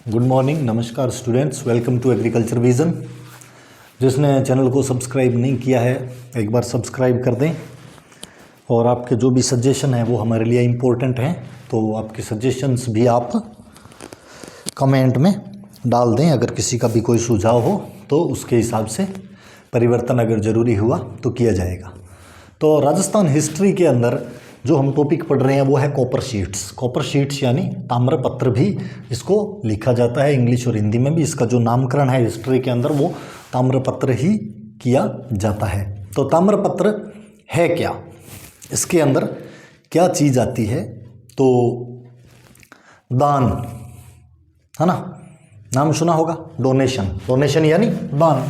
Good morning, नमस्कार students, welcome to agriculture vision. जिसने channel को सब्सक्राइब नहीं किया है एक बार सब्सक्राइब कर दें और आपके जो भी सजेशन है वो हमारे लिए इम्पोर्टेंट हैं, तो आपके सजेशंस भी आप कमेंट में डाल दें। अगर किसी का भी कोई सुझाव हो तो उसके हिसाब से परिवर्तन अगर ज़रूरी हुआ तो किया जाएगा। तो राजस्थान हिस्ट्री के अंदर जो हम टॉपिक पढ़ रहे हैं वो है कॉपर शीट्स। कॉपर शीट्स यानी ताम्रपत्र भी इसको लिखा जाता है, इंग्लिश और हिंदी में भी। इसका जो नामकरण है हिस्ट्री के अंदर वो ताम्रपत्र ही किया जाता है। तो ताम्रपत्र है क्या, इसके अंदर क्या चीज़ आती है? तो दान है ना, नाम सुना होगा, डोनेशन। डोनेशन यानी दान।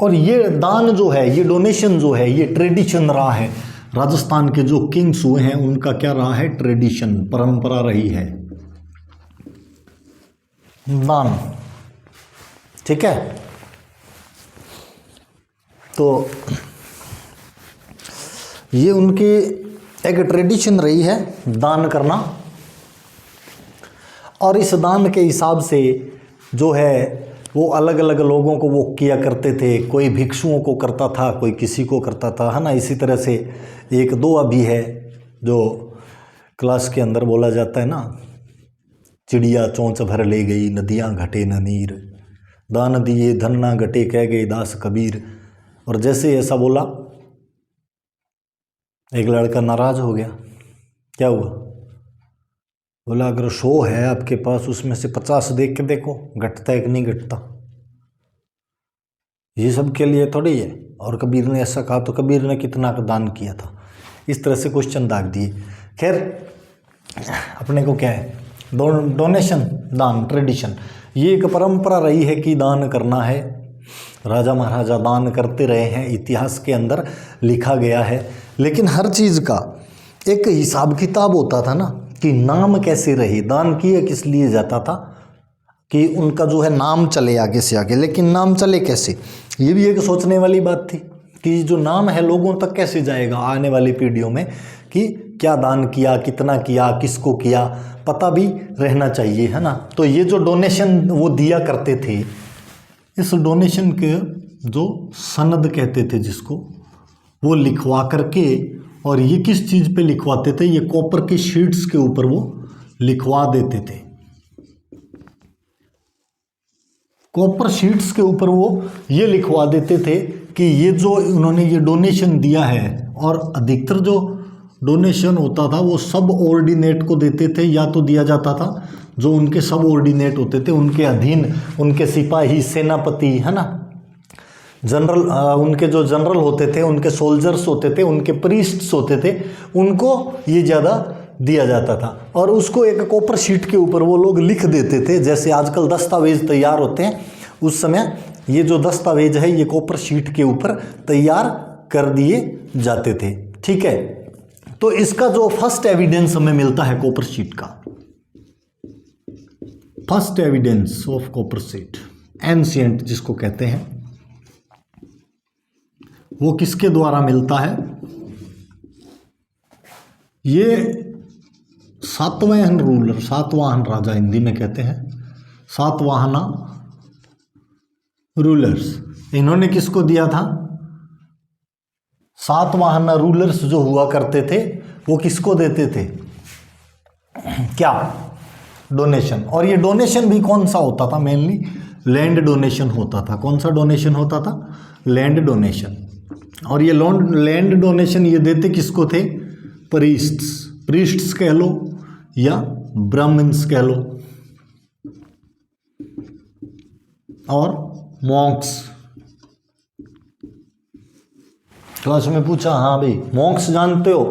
और ये दान जो है, ये डोनेशन जो है, ये ट्रेडिशन रहा है। राजस्थान के जो किंग्स हुए हैं उनका क्या रहा है? ट्रेडिशन, परंपरा रही है दान। ठीक है, तो ये उनकी एक ट्रेडिशन रही है दान करना। और इस दान के हिसाब से जो है वो अलग अलग लोगों को वो किया करते थे। कोई भिक्षुओं को करता था, कोई किसी को करता था, है ना। इसी तरह से एक दो अभी है जो क्लास के अंदर बोला जाता है ना, चिड़िया चोंच भर ले गई, नदियाँ घटे न नीर, दान दिए धन ना घटे, कह गए दास कबीर। और जैसे ऐसा बोला, एक लड़का नाराज हो गया। क्या हुआ? बोला अगर 100 है आपके पास, उसमें से 50 देख के देखो घटता है कि नहीं घटता। ये सब के लिए थोड़ी है। और कबीर ने ऐसा कहा तो कबीर ने कितना का दान किया था, इस तरह से क्वेश्चन दाग दिए। खैर, अपने को क्या है, डोनेशन, दान, ट्रेडिशन, ये एक परंपरा रही है कि दान करना है। राजा महाराजा दान करते रहे हैं, इतिहास के अंदर लिखा गया है। लेकिन हर चीज़ का एक हिसाब किताब होता था ना, कि नाम कैसे रहे, दान किया किस लिए जाता था, कि उनका जो है नाम चले आगे से आगे। लेकिन नाम चले कैसे, ये भी एक सोचने वाली बात थी कि जो नाम है लोगों तक कैसे जाएगा आने वाली पीढ़ियों में, कि क्या दान किया, कितना किया, किसको किया, पता भी रहना चाहिए, है ना। तो ये जो डोनेशन वो दिया करते थे, इस डोनेशन के जो सनद कहते थे जिसको, वो लिखवा करके, और ये किस चीज़ पे लिखवाते थे? ये कॉपर की शीट्स के ऊपर वो लिखवा देते थे। कॉपर शीट्स के ऊपर वो ये लिखवा देते थे कि ये जो उन्होंने ये डोनेशन दिया है, और अधिकतर जो डोनेशन होता था वो सब ऑर्डिनेट को देते थे, या तो दिया जाता था जो उनके सब ऑर्डिनेट होते थे, उनके अधीन, उनके सिपाही, सेनापति, है ना, जनरल, उनके जो जनरल होते थे, उनके सोल्जर्स होते थे, उनके प्रीस्ट्स होते थे, उनको ये ज़्यादा दिया जाता था। और उसको एक कॉपर शीट के ऊपर वो लोग लिख देते थे। जैसे आजकल दस्तावेज तैयार होते हैं, उस समय ये जो दस्तावेज है ये कॉपर शीट के ऊपर तैयार कर दिए जाते थे। ठीक है, तो इसका जो फर्स्ट एविडेंस हमें मिलता है कॉपर शीट का, first evidence of copper sheet, ancient जिसको कहते हैं, वो किसके द्वारा मिलता है? ये सातवाहन रूलर, सातवाहन राजा हिंदी में कहते हैं, सातवाहना रूलर्स, इन्होंने किसको दिया था? सातवाहना रूलर्स जो हुआ करते थे वो किसको देते थे? क्या? डोनेशन। और ये डोनेशन भी कौन सा होता था? मेनली लैंड डोनेशन होता था। कौन सा डोनेशन होता था? Land donation. और ये लैंड डोनेशन ये देते किसको थे? प्रीस्ट्स, प्रीस्ट्स कह लो या ब्राह्मण्स कह लो, और मॉन्क्स। क्लास में पूछा, हाँ भाई मॉन्क्स जानते हो?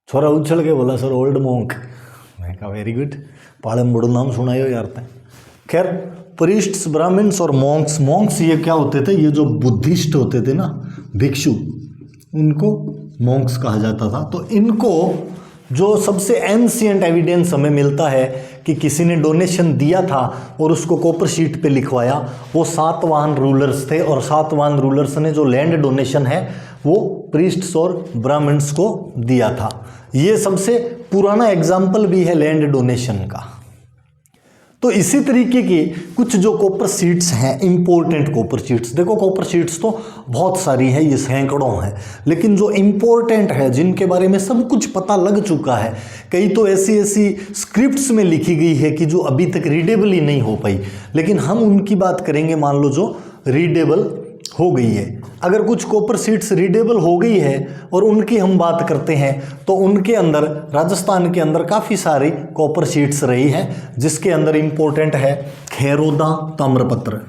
छोरा उछल के बोला सर ओल्ड मॉन्क। मैं कहा वेरी गुड, पाड़म बड़ो नाम सुनायो यार तय। खैर, प्रीस्ट्स, ब्राह्मण्स और मॉन्क्स। मॉन्क्स ये क्या होते थे? ये जो बुद्धिस्ट होते थे ना, भिक्षु, उनको मॉन्क्स कहा जाता था। तो इनको जो सबसे एंशिएंट एविडेंस हमें मिलता है कि किसी ने डोनेशन दिया था और उसको कॉपर शीट पे लिखवाया, वो सातवाहन रूलर्स थे। और सातवाहन रूलर्स ने जो लैंड डोनेशन है वो प्रीस्ट्स और ब्राह्मण्स को दिया था। ये सबसे पुराना एग्जाम्पल भी है लैंड डोनेशन का। तो इसी तरीके की कुछ जो कॉपर शीट्स हैं, इंपॉर्टेंट कॉपर शीट्स, देखो कॉपर शीट्स तो बहुत सारी है, ये सैकड़ों हैं, लेकिन जो इंपॉर्टेंट है, जिनके बारे में सब कुछ पता लग चुका है, कई तो ऐसी ऐसी स्क्रिप्ट्स में लिखी गई है कि जो अभी तक रीडेबल ही नहीं हो पाई, लेकिन हम उनकी बात करेंगे, मान लो जो रीडेबल हो गई है। अगर कुछ कॉपर शीट्स रीडेबल हो गई है और उनकी हम बात करते हैं, तो उनके अंदर राजस्थान के अंदर काफ़ी सारी कॉपर शीट्स रही हैं, जिसके अंदर इंपॉर्टेंट है खेरोदा ताम्रपत्र।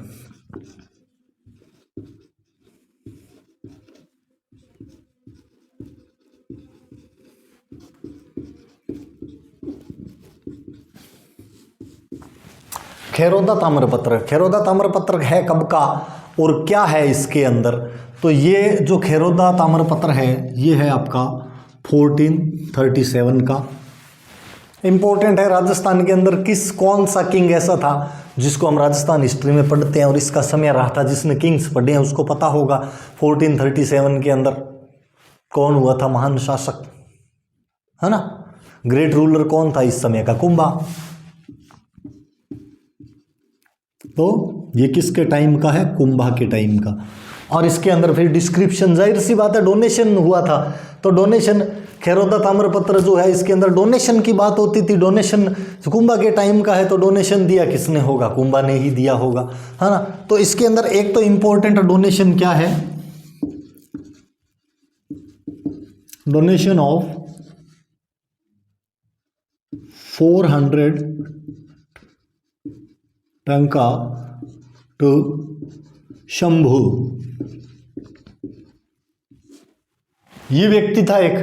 खेरोदा ताम्रपत्र, खेरोदा ताम्रपत्र है कब का और क्या है इसके अंदर? तो ये जो खेरोदा ताम्रपत्र है ये है आपका 1437 का। इम्पोर्टेंट है, राजस्थान के अंदर कौन सा किंग ऐसा था जिसको हम राजस्थान हिस्ट्री में पढ़ते हैं और इसका समय रहा था, जिसने किंग्स पढ़े हैं उसको पता होगा 1437 के अंदर कौन हुआ था महान शासक, है ना? ग्रेट रूलर कौन था इस समय का? कुंभा। तो ये किसके टाइम का है? कुंभा के टाइम का। और इसके अंदर फिर डिस्क्रिप्शन, जाहिर सी बात है डोनेशन हुआ था, तो डोनेशन खेरोदा ताम्रपत्र जो है इसके अंदर डोनेशन की बात होती थी। डोनेशन कुंभा के टाइम का है, तो डोनेशन दिया किसने होगा? कुंभा ने ही दिया होगा, है ना? तो इसके अंदर एक तो इंपॉर्टेंट डोनेशन क्या है? Donation of 400 tanka to Shambhu. ये व्यक्ति था एक,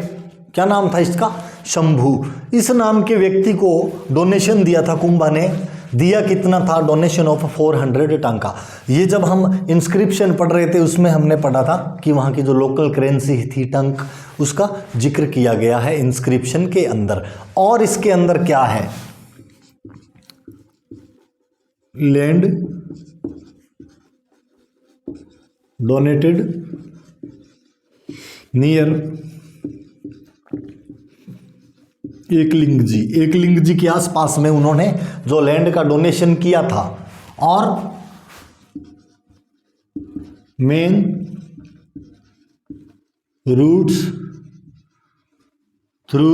क्या नाम था इसका? शंभू। इस नाम के व्यक्ति को डोनेशन दिया था कुंभा ने। दिया कितना था? डोनेशन ऑफ 400 टंका। ये जब हम इंस्क्रिप्शन पढ़ रहे थे उसमें हमने पढ़ा था कि वहाँ की जो लोकल करेंसी थी टंक, उसका जिक्र किया गया है इंस्क्रिप्शन के अंदर। और इसके अंदर क्या है? Land donated near Ekling ji. Ekling ji के आसपास में उन्होंने जो लैंड का डोनेशन किया था, और main roots through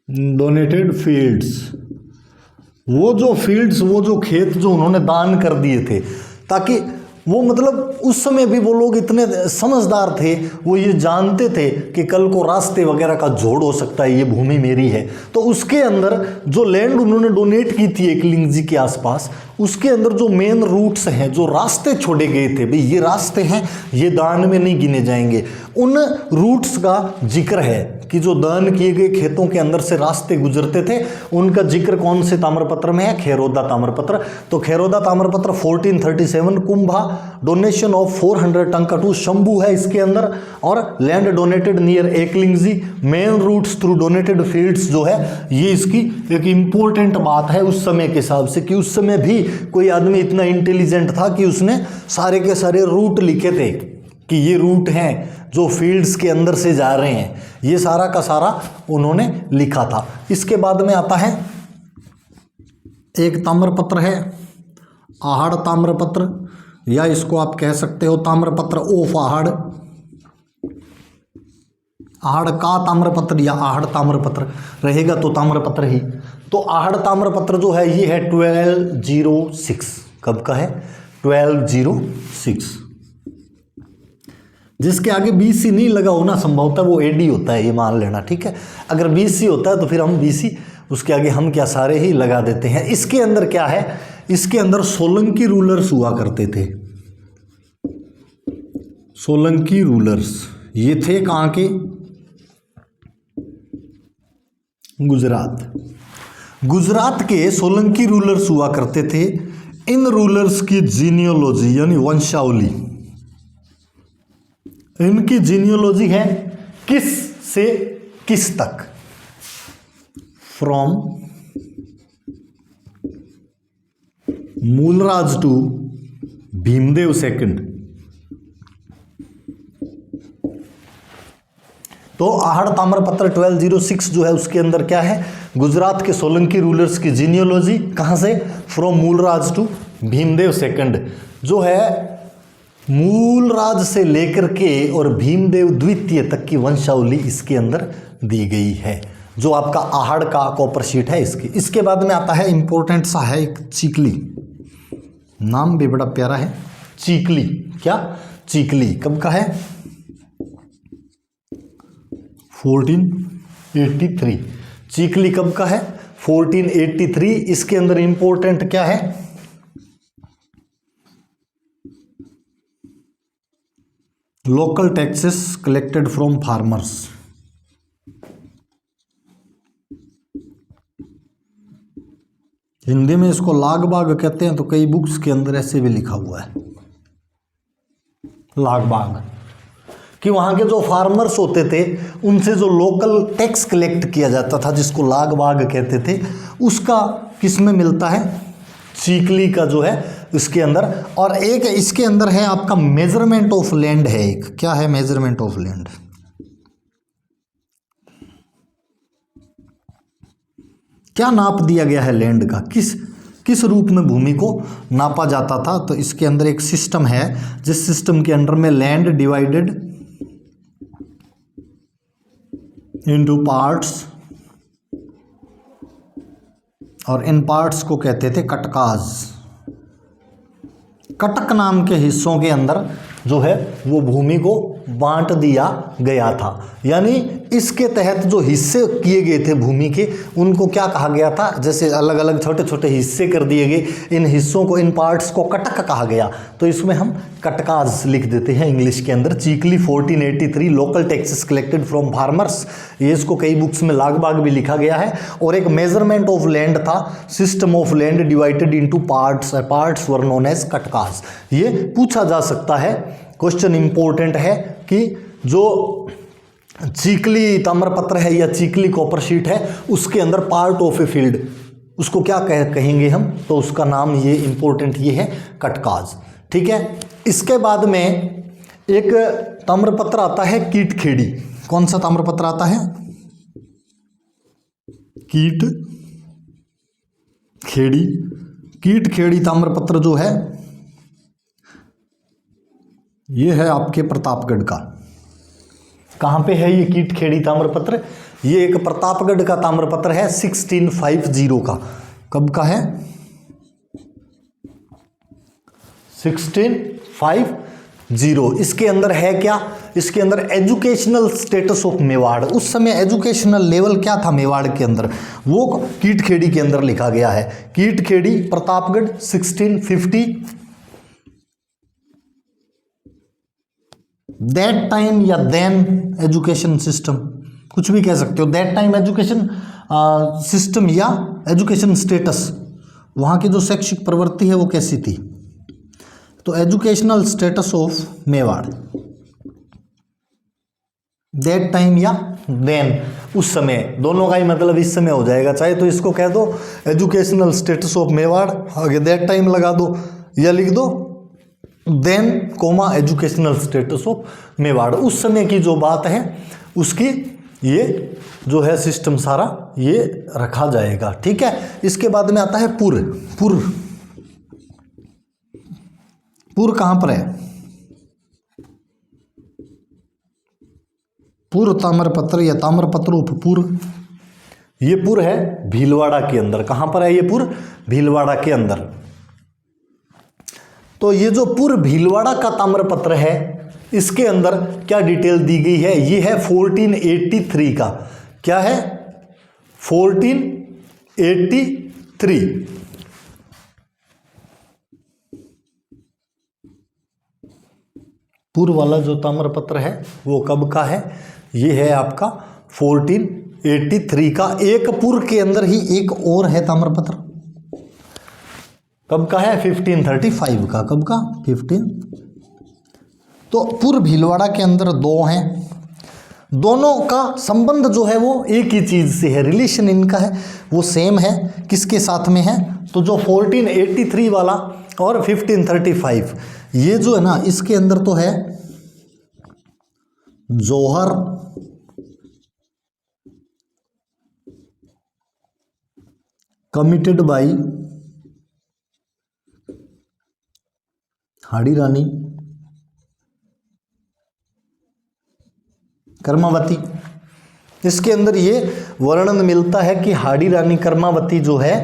donated fields. वो जो फील्ड्स, वो जो खेत जो उन्होंने दान कर दिए थे, ताकि वो मतलब उस समय भी वो लोग इतने समझदार थे, वो ये जानते थे कि कल को रास्ते वगैरह का जोड़ हो सकता है, ये भूमि मेरी है। तो उसके अंदर जो लैंड उन्होंने डोनेट की थी एकलिंग जी के आसपास, उसके अंदर जो मेन रूट्स हैं, जो रास्ते छोड़े गए थे, भाई ये रास्ते हैं, ये दान में नहीं गिने जाएंगे, उन रूट्स का जिक्र है कि जो दान किए गए खेतों के अंदर से रास्ते गुजरते थे, उनका जिक्र कौन से ताम्रपत्र में है? खेरोदा ताम्रपत्र। तो खेरोदा ताम्रपत्र 1437 Kumbha, donation of 400 tanka to Shambhu है इसके अंदर, और land donated near Eklingji, main roots through donated fields जो है, ये इसकी एक इंपॉर्टेंट बात है उस समय के हिसाब से, कि उस समय भी कोई आदमी इतना इंटेलिजेंट था कि उसने सारे के सारे रूट लिखे थे कि ये रूट हैं जो फील्ड्स के अंदर से जा रहे हैं, ये सारा का सारा उन्होंने लिखा था। इसके बाद में आता है एक ताम्रपत्र है आहड़ ताम्रपत्र, या इसको आप कह सकते हो ताम्रपत्र ऑफ आहड़, आहड़ का ताम्रपत्र या आहड़ ताम्रपत्र रहेगा तो ताम्रपत्र ही। तो आहड़ ताम्रपत्र जो है ये है 1206। कब का है? 1206। जिसके आगे BC नहीं लगा होना संभवतः वो AD होता है, ये मान लेना, ठीक है? अगर BC होता है तो फिर हम BC, उसके आगे हम क्या सारे ही लगा देते हैं। इसके अंदर क्या है? इसके अंदर सोलंकी रूलर्स हुआ करते थे। सोलंकी रूलर्स ये थे कहाँ के? गुजरात। गुजरात के सोलंकी रूलर्स हुआ करते थे। इन रूलर्स की जीनियोलॉजी यानी वंशावली, इनकी जीनियोलॉजी है किस से किस तक, from Mulraj to Bhimdev second. तो आहड़ ताम्रपत्र 1206 जो है उसके अंदर क्या है, गुजरात के सोलंकी रूलर्स की जीनियोलॉजी, कहां से, from Mulraj to Bhimdev second, जो है मूलराज से लेकर के और भीमदेव द्वितीय तक की वंशावली इसके अंदर दी गई है, जो आपका आहड़ का कॉपर शीट है इसकी। इसके बाद में आता है इंपॉर्टेंट सा है एक चीकली, नाम भी बड़ा प्यारा है, चीकली। क्या, चीकली कब का है, 1483। चीकली कब का है, 1483। इसके अंदर इंपॉर्टेंट क्या है, local taxes collected from farmers. Hindi में इसको लाग बाग कहते हैं, तो कई बुक्स के अंदर ऐसे भी लिखा हुआ है लाग बाग, कि वहाँ के जो फार्मर्स होते थे उनसे जो लोकल टैक्स कलेक्ट किया जाता था, जिसको लाग बाग कहते थे, उसका किस में मिलता है, चीकली का जो है इसके अंदर। और एक इसके अंदर है आपका मेजरमेंट ऑफ लैंड है, एक क्या है, मेजरमेंट ऑफ लैंड। क्या नाप दिया गया है लैंड का, किस रूप में भूमि को नापा जाता था। तो इसके अंदर एक सिस्टम है, जिस सिस्टम के अंडर में लैंड डिवाइडेड इनटू पार्ट्स, और इन पार्ट्स को कहते थे कटकाज। कटक नाम के हिस्सों के अंदर जो है वो भूमि को बांट दिया गया था, यानी इसके तहत जो हिस्से किए गए थे भूमि के, उनको क्या कहा गया था, जैसे अलग अलग छोटे छोटे हिस्से कर दिए गए, इन हिस्सों को, इन पार्ट्स को कटक कहा गया। तो इसमें हम कटकाज लिख देते हैं इंग्लिश के अंदर। चीकली 1483, local taxes collected from farmers, ये इसको कई बुक्स में लाग बाग भी लिखा गया है। और एक मेजरमेंट ऑफ लैंड था, system of land divided into parts, parts were known as कटकाज। ये पूछा जा सकता है, क्वेश्चन इंपॉर्टेंट है कि जो चीकली ताम्रपत्र है या चीकली कॉपर शीट है, उसके अंदर पार्ट ऑफ ए फील्ड, उसको क्या कहेंगे हम, तो उसका नाम ये इंपॉर्टेंट ये है कटकाज। ठीक है। इसके बाद में एक ताम्रपत्र आता है कीटखेड़ी। कौन सा ताम्रपत्र आता है, कीटखेड़ी। कीटखेड़ी ताम्रपत्र जो है ये है आपके प्रतापगढ़ का। कहाँ पे है ये कीटखेड़ी ताम्रपत्र, ये एक प्रतापगढ़ का ताम्रपत्र है 1650 का। कब का है, 1650। इसके अंदर है क्या, इसके अंदर एजुकेशनल स्टेटस ऑफ मेवाड़, उस समय एजुकेशनल लेवल क्या था मेवाड़ के अंदर, वो कीटखेड़ी के अंदर लिखा गया है। कीटखेड़ी प्रतापगढ़ 1650। दैट टाइम या देन एजुकेशन सिस्टम, कुछ भी कह सकते हो। दैट टाइम एजुकेशन सिस्टम या एजुकेशन स्टेटस, वहाँ की जो शैक्षिक प्रवृत्ति है वो कैसी थी, तो educational status of Mewar. That time या देन, उस समय, दोनों का ही मतलब इस समय हो जाएगा। चाहे तो इसको कह दो एजुकेशनल स्टेटस ऑफ मेवाड़, आगे दैट टाइम लगा दो, या लिख दो then comma educational status of Mewar. उस समय की जो बात है उसकी ये जो है सिस्टम सारा ये रखा जाएगा। ठीक है। इसके बाद में आता है पुर। पुर कहाँ पर है, पुर ताम्रपत्र या ताम्रपत्र उपपुर, ये पुर है भीलवाड़ा के अंदर। कहाँ पर है ये पुर, भीलवाड़ा के अंदर। तो ये जो पुर भीलवाड़ा का ताम्रपत्र है, इसके अंदर क्या डिटेल दी गई है, ये है 1483 का। क्या है, 1483। पुर वाला जो ताम्रपत्र है वो कब का है, ये है आपका 1483 का। एक पुर के अंदर ही एक और है ताम्रपत्र, कब का है, 1535 का। कब का, 15। तो पुर भीलवाड़ा के अंदर दो हैं, दोनों का संबंध जो है वो एक ही चीज़ से है, रिलेशन इनका है वो सेम है। किसके साथ में है? तो जो 1483 वाला और 1535 ये जो है ना, इसके अंदर तो है जौहर कमिटेड बाई हाड़ी रानी कर्मावती। इसके अंदर ये वर्णन मिलता है कि हाड़ी रानी कर्मावती जो है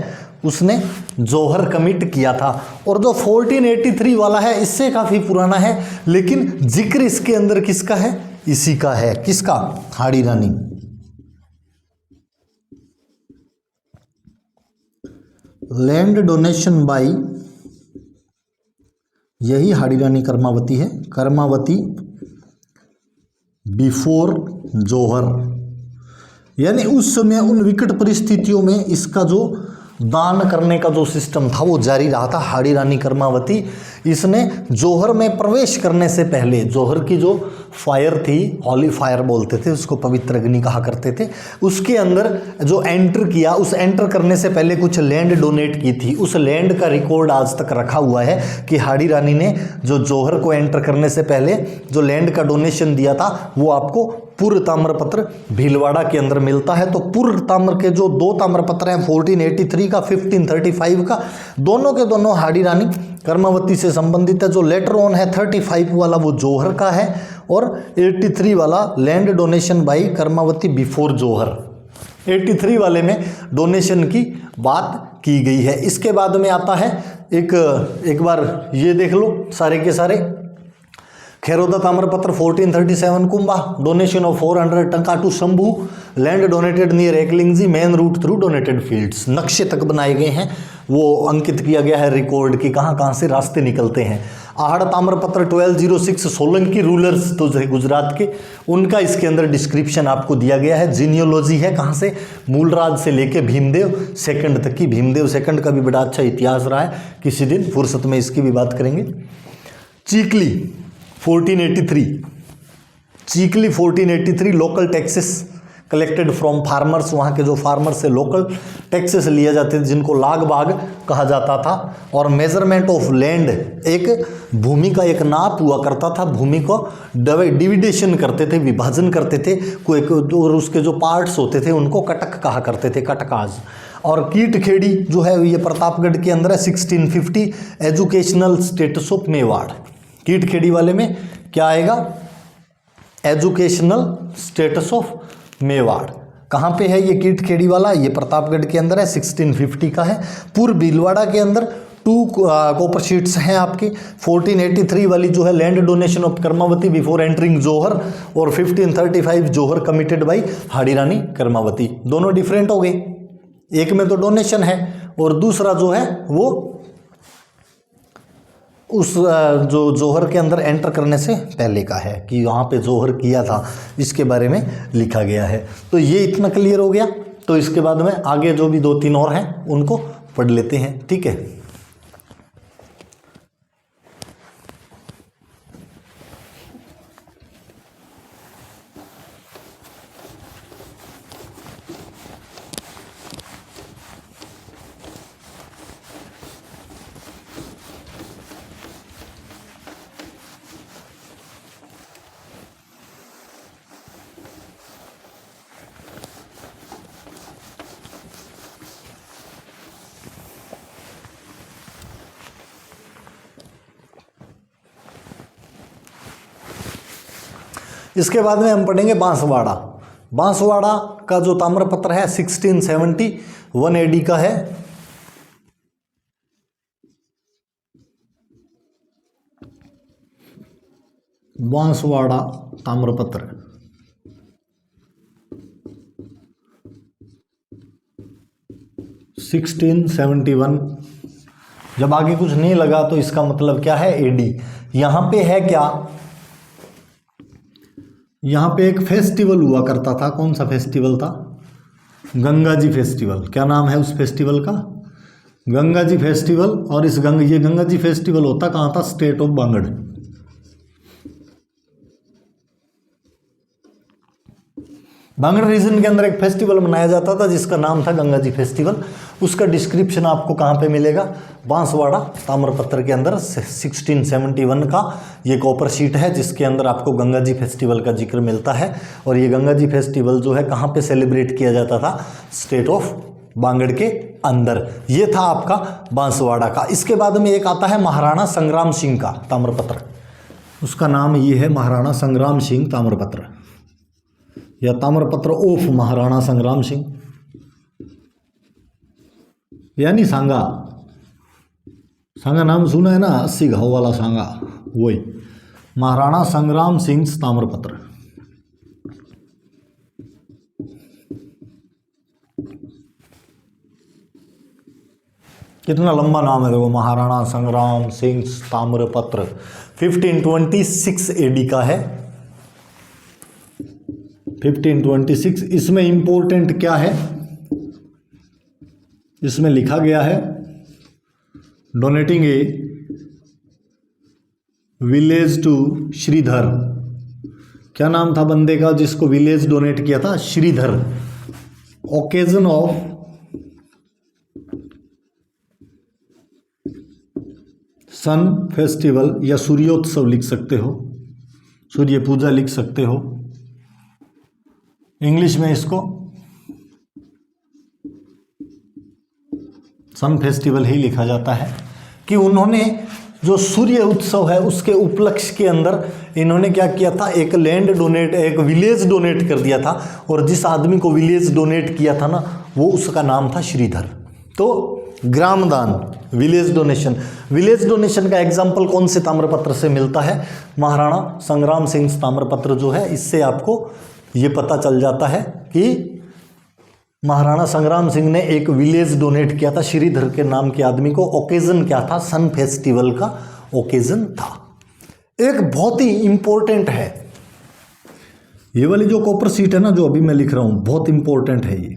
उसने जौहर कमिट किया था। और जो 1483 वाला है इससे काफ़ी पुराना है, लेकिन जिक्र इसके अंदर किसका है? इसी का है। किसका? Hadi Rani. Land donation by, यही हाड़ी रानी कर्मावती है, कर्मावती बिफोर जौहर, यानी उस समय उन विकट परिस्थितियों में इसका जो दान करने का जो सिस्टम था वो जारी रहा था। हाड़ी रानी कर्मावती इसने जौहर में प्रवेश करने से पहले, जौहर की जो फायर थी, हॉली फायर बोलते थे उसको, पवित्र अग्नि कहा करते थे, उसके अंदर जो एंटर किया, उस एंटर करने से पहले कुछ लैंड डोनेट की थी। उस लैंड का रिकॉर्ड आज तक रखा हुआ है कि हाड़ी रानी ने जो जौहर को एंटर करने से पहले जो लैंड का डोनेशन दिया था वो आपको पूर्व ताम्रपत्र भीलवाड़ा के अंदर मिलता है। तो पूर्व ताम्र के जो दो ताम्रपत्र हैं 1483 का 1535 का, दोनों के दोनों हाड़ी रानी कर्मावती से संबंधित है। जो लेटर ऑन है 35 वाला वो जौहर का है और 83 वाला land donation by Karmavati before जौहर, 83 वाले में डोनेशन की बात की गई है। इसके बाद में आता है एक बार ये देख लो सारे के सारे, खेरोदा ताम्रपत्र 1437 Kumbha, donation of 400 tanka to Shambhu, land donated near Eklingji, main route through donated fields, नक्शे तक बनाए गए हैं, वो अंकित किया गया है रिकॉर्ड की कहाँ कहाँ से रास्ते निकलते हैं। आहड़ ताम्रपत्र 1206 सोलंकी रूलर्स तो जो है गुजरात के, उनका इसके अंदर डिस्क्रिप्शन आपको दिया गया है। जीनियोलॉजी है कहाँ से, मूलराज से लेके भीमदेव सेकंड तक की। भीमदेव सेकंड का भी बड़ा अच्छा इतिहास रहा है, किसी दिन फुर्सत में इसकी भी बात करेंगे। चीकली 1483, चीकली 1483 local taxes collected from farmers, वहाँ के जो फार्मर से लोकल टैक्सेस लिए जाते थे जिनको लाग बाग कहा जाता था। और मेजरमेंट ऑफ लैंड, एक भूमि का एक नाप हुआ करता था, भूमि को डिविडेशन करते थे, विभाजन करते थे, कोई और उसके जो पार्ट्स होते थे उनको कटक कहा करते थे, कटकाज। और कीट खेड़ी जो है ये प्रतापगढ़ के अंदर है 1650, एजुकेशनल स्टेटस ऑफ मेवाड़। कीट खेड़ी वाले में क्या आएगा? Educational status of Mewar. कहाँ पे है ये कीट खेड़ी वाला? ये प्रतापगढ़ के अंदर है, 1650 का है। पूर्व भीलवाड़ा के अंदर 2 कॉपर शीट्स हैं आपकी। 1483 वाली जो है land donation of Karmavati before entering जौहर, और 1535 जौहर कमिटेड बाई हाड़ी रानी कर्मावती। दोनों डिफरेंट हो गए, एक में तो डोनेशन है और दूसरा जो है वो उस जो जौहर के अंदर एंटर करने से पहले का है कि यहाँ पे जौहर किया था, इसके बारे में लिखा गया है। तो ये इतना क्लियर हो गया। तो इसके बाद में आगे जो भी 2-3 और हैं उनको पढ़ लेते हैं, ठीक है। इसके बाद में हम पढ़ेंगे बांसवाड़ा। बांसवाड़ा का जो ताम्रपत्र है 1671 AD का है। बांसवाड़ा ताम्रपत्र 1671। जब आगे कुछ नहीं लगा तो इसका मतलब क्या है? एडी। यहां पे है क्या? यहाँ पे एक फेस्टिवल हुआ करता था। कौन सा फेस्टिवल था? गंगा जी फेस्टिवल। क्या नाम है उस फेस्टिवल का? गंगा जी फेस्टिवल। और इस ये गंगा जी फेस्टिवल होता कहाँ था? State of Bangar. Bangar region के अंदर एक फेस्टिवल मनाया जाता था जिसका नाम था गंगा जी फेस्टिवल। उसका डिस्क्रिप्शन आपको कहाँ पे मिलेगा? बांसवाड़ा ताम्रपत्र के अंदर 1671 का ये कॉपर शीट है जिसके अंदर आपको गंगा जी फेस्टिवल का जिक्र मिलता है। और ये गंगा जी फेस्टिवल जो है कहाँ पे सेलिब्रेट किया जाता था? स्टेट ऑफ बांगड़ के अंदर। ये था आपका बांसवाड़ा का। इसके बाद में एक आता है महाराणा संग्राम सिंह का ताम्रपत्र। उसका नाम ये है महाराणा संग्राम सिंह ताम्रपत्र या ताम्रपत्र ऑफ महाराणा संग्राम सिंह, यानी सांगा। सांगा नाम सुना है ना, 80 घाव वाला सांगा, वही महाराणा संग्राम सिंह ताम्रपत्र। कितना लंबा नाम है देखो, महाराणा संग्राम सिंह ताम्रपत्र। 1526 एडी का है, 1526। इसमें इंपॉर्टेंट क्या है? इसमें लिखा गया है donating a village to Shridhar. क्या नाम था बंदे का जिसको विलेज डोनेट किया था? Shridhar. Occasion of sun festival या सूर्योत्सव लिख सकते हो, सूर्य पूजा लिख सकते हो। इंग्लिश में इसको सन फेस्टिवल ही लिखा जाता है कि उन्होंने जो सूर्य उत्सव है उसके उपलक्ष्य के अंदर इन्होंने क्या किया था? एक लैंड डोनेट, एक विलेज डोनेट कर दिया था। और जिस आदमी को विलेज डोनेट किया था ना, वो उसका नाम था श्रीधर। तो ग्रामदान, विलेज डोनेशन। विलेज डोनेशन का एग्जाम्पल कौन से ताम्रपत्र से मिलता है? महाराणा संग्राम सिंह ताम्रपत्र जो है, इससे आपको ये पता चल जाता है कि महाराणा संग्राम सिंह ने एक विलेज डोनेट किया था श्रीधर के नाम के आदमी को। ओकेजन क्या था? सन फेस्टिवल का ओकेजन था। एक बहुत ही इंपॉर्टेंट है ये वाली जो कॉपर शीट है ना, जो अभी मैं लिख रहा हूं, बहुत इंपॉर्टेंट है ये।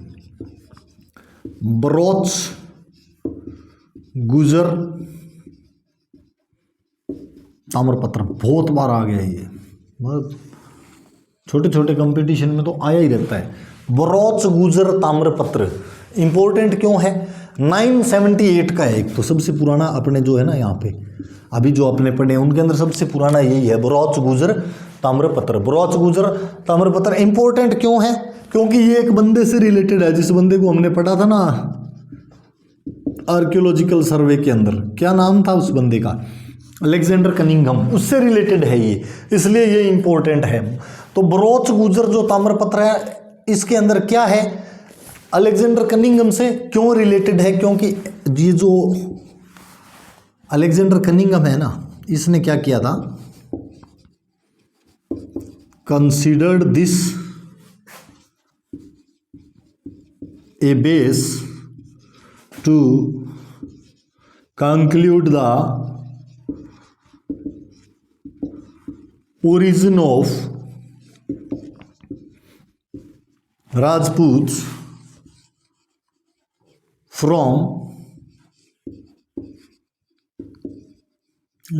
बरोच गुजर ताम्रपत्र बहुत बार आ गया ये, बहुत छोटे छोटे कंपटीशन में तो आया ही रहता है। बरोच गुजर ताम्रपत्र इंपॉर्टेंट क्यों है? 978 का है। एक तो सबसे पुराना अपने जो है ना यहाँ पे अभी जो अपने पढ़े उनके अंदर सबसे पुराना यही है, बरोच गुजर ताम्रपत्र। बरोच गुजर ताम्रपत्र इंपॉर्टेंट क्यों है? क्योंकि ये एक बंदे से रिलेटेड है, जिस बंदे को हमने पढ़ा था ना आर्कियोलॉजिकल सर्वे के अंदर। क्या नाम था उस बंदे का? Alexander Cunningham. उससे रिलेटेड है ये, इसलिए ये इंपॉर्टेंट है। तो बरोच गुजर जो ताम्रपत्र है इसके अंदर क्या है? अलेक्जेंडर कनिंघम से क्यों रिलेटेड है? क्योंकि ये जो अलेक्जेंडर कनिंघम है ना, इसने क्या किया था? Considered this a base to conclude the origin of Rajputs from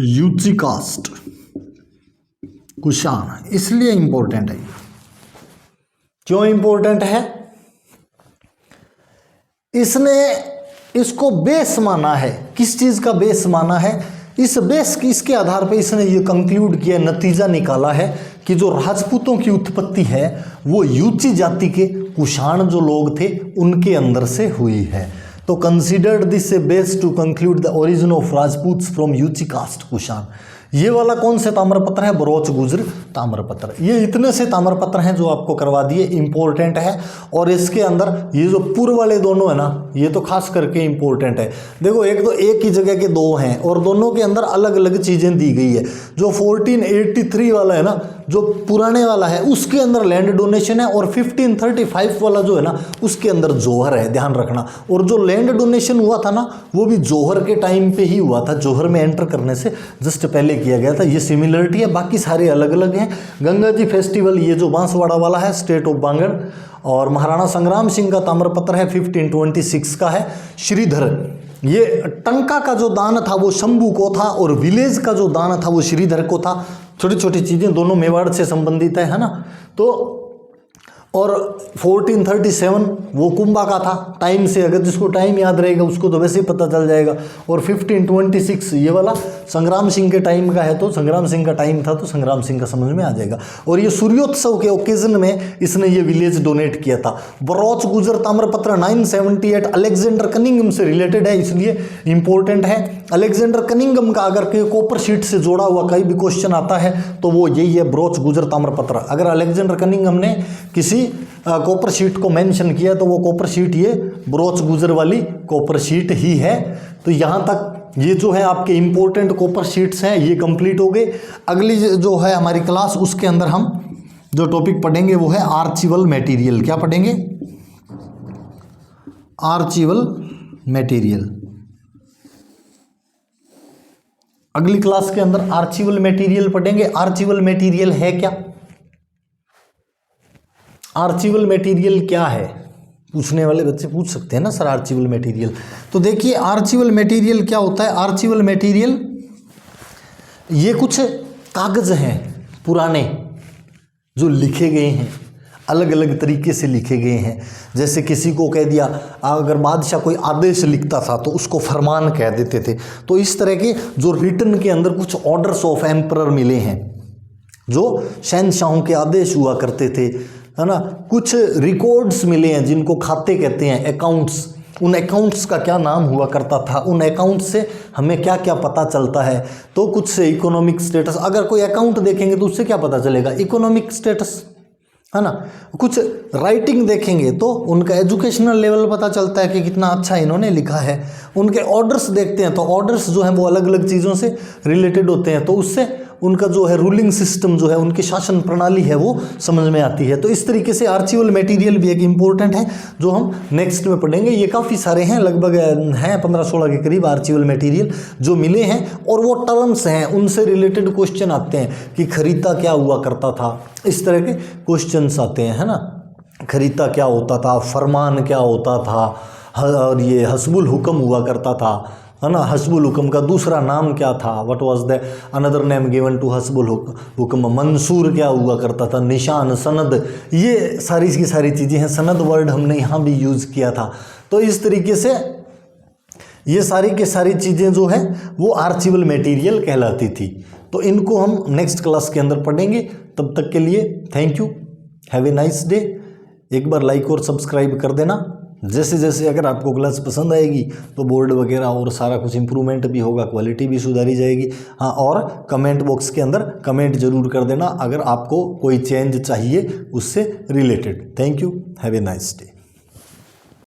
Yuechi caste Kushan. इसलिए इंपॉर्टेंट है। क्यों इंपॉर्टेंट है? इसने इसको बेस माना है। किस चीज का बेस माना है? इस बेस की, इसके आधार पे इसने ये कंक्लूड किया, नतीजा निकाला है कि जो राजपूतों की उत्पत्ति है वो यूची जाति के कुषाण जो लोग थे उनके अंदर से हुई है। तो considered this a base to conclude the origin of Rajputs from Yuechi caste Kushan. ये वाला कौन से ताम्रपत्र है? बरोच गुजर ताम्रपत्र। ये इतने से ताम्रपत्र हैं जो आपको करवा दिए, इंपॉर्टेंट है। और इसके अंदर ये जो पूर्व वाले दोनों है ना, ये तो खास करके इंपॉर्टेंट है। देखो एक तो एक ही जगह के दो हैं और दोनों के अंदर अलग अलग चीजें दी गई है। जो 1483 वाला है ना, जो पुराने वाला है, उसके अंदर लैंड डोनेशन है। और 1535 वाला जो है ना, उसके अंदर जौहर है, ध्यान रखना। और जो लैंड डोनेशन हुआ था ना, वो भी जौहर के टाइम पे ही हुआ था, जौहर में एंटर करने से जस्ट पहले किया गया था। ये सिमिलरिटी है, बाकी सारे अलग अलग हैं। गंगा जी फेस्टिवल ये जो बांसवाड़ा वाला है, स्टेट ऑफ बांगड़। और महाराणा संग्राम सिंह का ताम्रपत्र है, 1526 का है। श्रीधर, ये टंका का जो दान था वो शंभू को था और विलेज का जो दान था वो श्रीधर को था। छोटी छोटी चीजें, दोनों मेवाड़ से संबंधित है ना। तो और 1437 वो कुंभा का था। टाइम से अगर जिसको टाइम याद रहेगा उसको तो वैसे ही पता चल जाएगा। और 1526 ये वाला संग्राम सिंह के टाइम का है, तो संग्राम सिंह का टाइम था तो संग्राम सिंह का समझ में आ जाएगा। और ये सूर्योत्सव के ओकेजन में इसने ये विलेज डोनेट किया था। बरोच गुजर ताम्रपत्र 978 अलेक्जेंडर कनिंघम से रिलेटेड है, इसलिए इंपॉर्टेंट है। अलेक्जेंडर कनिंघम का अगर कॉपर शीट से जोड़ा हुआ कहीं भी क्वेश्चन आता है तो वो यही है, ब्रोच गुजर ताम्रपत्र। अगर अलेक्जेंडर कनिंघम ने किसी कॉपर शीट को मेंशन किया तो वो कॉपर शीट ये ब्रोच गुजर वाली कॉपर शीट ही है। तो यहाँ तक ये जो है आपके इंपॉर्टेंट कॉपर शीट्स हैं ये कंप्लीट हो गए। अगली जो है हमारी क्लास उसके अंदर हम जो टॉपिक पढ़ेंगे वो है आर्चिवल मटेरियल। क्या पढ़ेंगे? Archival material. अगली क्लास के अंदर आर्चिवल मटेरियल पढ़ेंगे। आर्चिवल मटेरियल है क्या? आर्चिवल मटेरियल क्या है पूछने वाले बच्चे पूछ सकते हैं ना सर आर्चिवल मटेरियल। तो देखिए आर्चिवल मटेरियल क्या होता है। आर्चिवल मटेरियल ये कुछ कागज हैं पुराने जो लिखे गए हैं, अलग अलग तरीके से लिखे गए हैं। जैसे किसी को कह दिया, अगर बादशाह कोई आदेश लिखता था तो उसको फरमान कह देते थे। तो इस तरह के जो रिटन के अंदर कुछ ऑर्डर्स ऑफ एम्परर मिले हैं, जो शहनशाहों के आदेश हुआ करते थे, है ना। कुछ रिकॉर्ड्स मिले हैं जिनको खाते कहते हैं, अकाउंट्स। उन अकाउंट्स का क्या नाम हुआ करता था, उन अकाउंट्स से हमें क्या क्या पता चलता है। तो कुछ से इकोनॉमिक स्टेटस, अगर कोई अकाउंट देखेंगे तो उससे क्या पता चलेगा, इकोनॉमिक स्टेटस, है ना। कुछ राइटिंग देखेंगे तो उनका एजुकेशनल लेवल पता चलता है कि कितना अच्छा इन्होंने लिखा है। उनके ऑर्डर्स देखते हैं तो ऑर्डर्स जो हैं वो अलग अलग चीज़ों से रिलेटेड होते हैं, तो उससे उनका जो है रूलिंग सिस्टम जो है, उनकी शासन प्रणाली है वो समझ में आती है। तो इस तरीके से आर्चिवल मटेरियल भी एक इम्पोर्टेंट है जो हम नेक्स्ट में पढ़ेंगे। ये काफ़ी सारे हैं, लगभग हैं 15-16 के करीब आर्चिवल मटेरियल जो मिले हैं। और वो टर्म्स हैं, उनसे रिलेटेड क्वेश्चन आते हैं कि खरीदा क्या हुआ करता था, इस तरह के क्वेश्चंस आते हैं, है ना। खरीदा क्या होता था, फरमान क्या होता था, और ये हस्बुल हुक्म हुआ करता था, है ना। हस्बुल हुक्म का दूसरा नाम क्या था, what was the another name given to Hasbul Hukm. Mansur क्या हुआ करता था, निशान, सनद, ये सारी की सारी चीज़ें हैं। सनद वर्ड हमने यहाँ भी यूज़ किया था। तो इस तरीके से ये सारी की सारी चीज़ें जो है वो आर्चिवल मटेरियल कहलाती थी। तो इनको हम नेक्स्ट क्लास के अंदर पढ़ेंगे। तब तक के लिए thank you, have a nice day. एक बार लाइक और सब्सक्राइब कर देना। जैसे जैसे अगर आपको क्लास पसंद आएगी तो बोर्ड वगैरह और सारा कुछ इम्प्रूवमेंट भी होगा, क्वालिटी भी सुधारी जाएगी। हाँ, और कमेंट बॉक्स के अंदर कमेंट जरूर कर देना अगर आपको कोई चेंज चाहिए उससे related. Thank you, have a nice day.